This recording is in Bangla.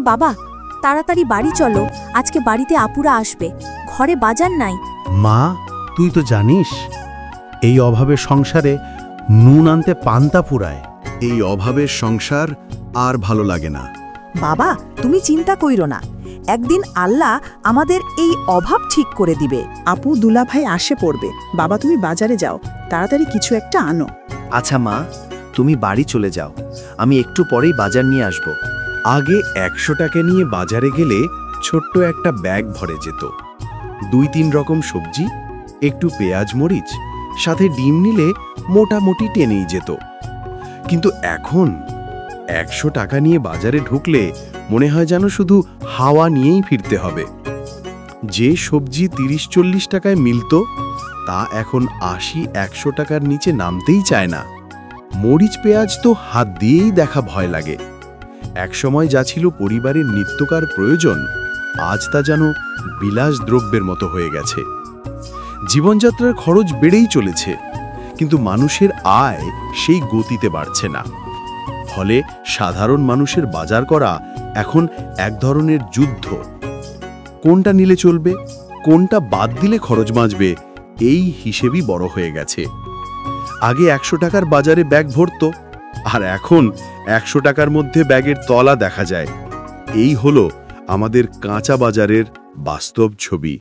বাবা, তাড়াতাড়ি বাড়ি চলো, আজকে বাড়িতে আপুরা আসবে, ঘরে বাজার নাই। মা, তুই তো জানিস এই অভাবের সংসারে নুন আনতে পান্তা ফুরায়। এই অভাবের সংসার আর ভালো লাগে না। বাবা, তুমি চিন্তা কইরো না, একদিন আল্লাহ আমাদের এই অভাব ঠিক করে দিবে। আপু দুলাভাই আসে পড়বে। বাবা, তুমি বাজারে যাও, তাড়াতাড়ি কিছু একটা আনো। আচ্ছা মা, তুমি বাড়ি চলে যাও, আমি একটু পরেই বাজার নিয়ে আসব। আগে 100 টাকা নিয়ে বাজারে গেলে ছোট্ট একটা ব্যাগ ভরে যেত। 2-3 রকম সবজি, একটু পেঁয়াজ মরিচ, সাথে ডিম নিলে মোটামুটি টেনেই যেত। কিন্তু এখন 100 টাকা নিয়ে বাজারে ঢুকলে মনে হয় যেন শুধু হাওয়া নিয়েই ফিরতে হবে। যে সবজি 30-40 টাকায় মিলত, তা এখন 80-100 টাকার নিচে নামতেই চায় না। মরিচ পেঁয়াজ তো হাত দিয়েই দেখা ভয় লাগে। একসময় যা ছিল পরিবারের নিত্যকার প্রয়োজন, আজ তা যেন বিলাস দ্রব্যের মতো হয়ে গেছে। জীবনযাত্রার খরচ বেড়েই চলেছে, কিন্তু মানুষের আয় সেই গতিতে বাড়ছে না। ফলে সাধারণ মানুষের বাজার করা এখন এক ধরনের যুদ্ধ। কোনটা নিলে চলবে, কোনটা বাদ দিলে খরচ বাঁচবে, এই হিসেবই বড় হয়ে গেছে। আগে 100 টাকার বাজারে ব্যাগ ভরত, আর এখন 100 টাকার মধ্যে ব্যাগের তলা দেখা যায়। এই হলো আমাদের কাঁচা বাজারের বাস্তব ছবি।